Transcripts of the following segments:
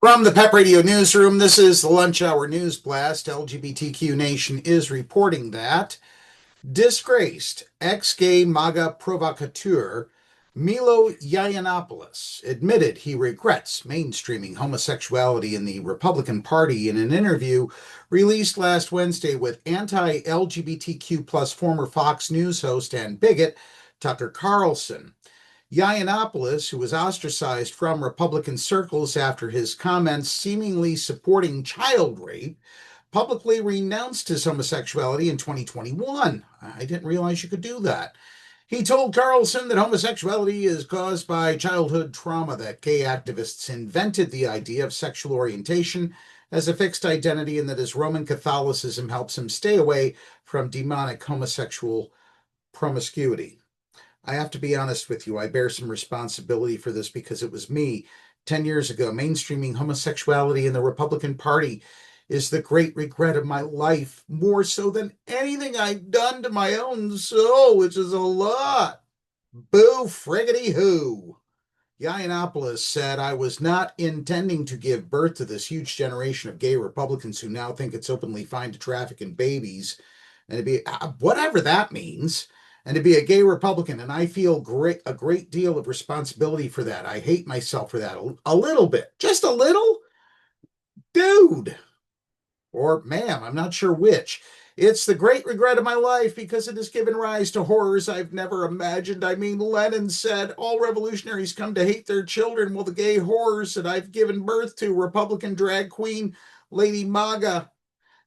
From the PEP Radio Newsroom, this is the Lunch Hour News Blast. LGBTQ Nation is reporting that Disgraced ex-gay MAGA provocateur Milo Yiannopoulos admitted he regrets mainstreaming homosexuality in the Republican Party in an interview released last Wednesday with anti-LGBTQ plus former Fox News host and bigot Tucker Carlson. Yiannopoulos, who was ostracized from Republican circles after his comments seemingly supporting child rape, publicly renounced his homosexuality in 2021. I didn't realize you could do that. He told Carlson that homosexuality is caused by childhood trauma, that gay activists invented the idea of sexual orientation as a fixed identity, and that his Roman Catholicism helps him stay away from demonic homosexual promiscuity. I have to be honest with you, I bear some responsibility for this because it was me 10 years ago. Mainstreaming homosexuality in the Republican Party is the great regret of my life, more so than anything I've done to my own soul, which is a lot. Boo friggity who. Yiannopoulos said, I was not intending to give birth to this huge generation of gay Republicans who now think it's openly fine to traffic in babies and to be whatever that means, and to be a gay Republican, and I feel a great deal of responsibility for that. I hate myself for that a little bit, just a little, dude, or ma'am, I'm not sure which. It's the great regret of my life because it has given rise to horrors I've never imagined. I mean, Lenin said all revolutionaries come to hate their children. Well, the gay horrors that I've given birth to, Republican drag queen, Lady MAGA,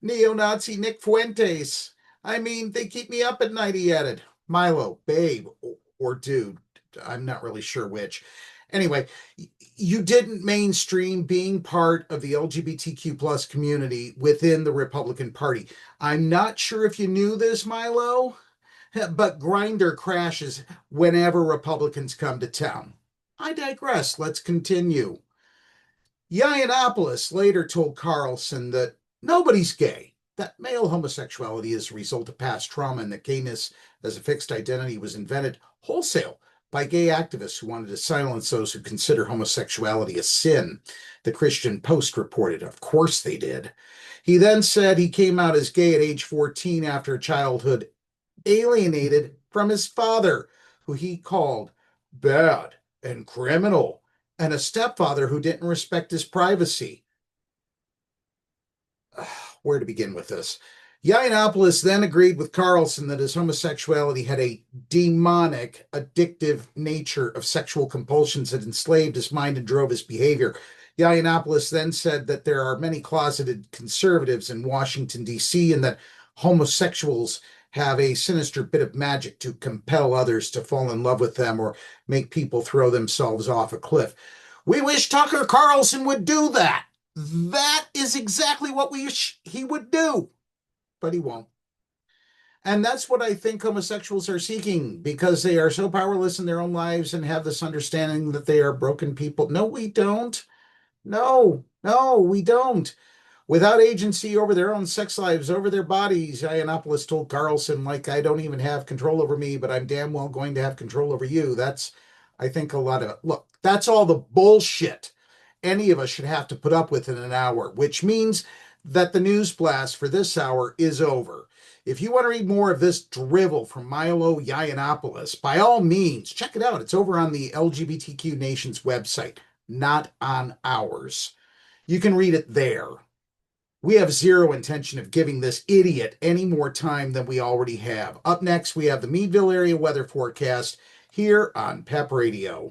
neo-Nazi Nick Fuentes. I mean, they keep me up at night, he added. Milo, babe, or dude, I'm not really sure which. Anyway, you didn't mainstream being part of the LGBTQ plus community within the Republican Party. I'm not sure if you knew this, Milo, but Grindr crashes whenever Republicans come to town. I digress. Let's continue. Yiannopoulos later told Carlson that nobody's gay, that male homosexuality is a result of past trauma, and that gayness as a fixed identity was invented wholesale by gay activists who wanted to silence those who consider homosexuality a sin. The Christian Post reported, of course they did. He then said he came out as gay at age 14 after a childhood alienated from his father, who he called bad and criminal, and a stepfather who didn't respect his privacy. Where to begin with this? Yiannopoulos then agreed with Carlson that his homosexuality had a demonic, addictive nature of sexual compulsions that enslaved his mind and drove his behavior. Yiannopoulos then said that there are many closeted conservatives in Washington, D.C., and that homosexuals have a sinister bit of magic to compel others to fall in love with them or make people throw themselves off a cliff. We wish Tucker Carlson would do that. That is exactly what he would do, but he won't. And that's what I think homosexuals are seeking, because they are so powerless in their own lives and have this understanding that they are broken people. No, we don't. No, we don't. Without agency over their own sex lives, over their bodies, Yiannopoulos told Carlson, like, I don't even have control over me, but I'm damn well going to have control over you. That's, I think, a lot of it. Look, that's all the bullshit any of us should have to put up with in an hour, which means that the news blast for this hour is over. If you want to read more of this drivel from Milo Yiannopoulos, by all means, check it out. It's over on the LGBTQ Nation's website, not on ours. You can read it there. We have zero intention of giving this idiot any more time than we already have. Up next, we have the Meadville area weather forecast here on PEP Radio.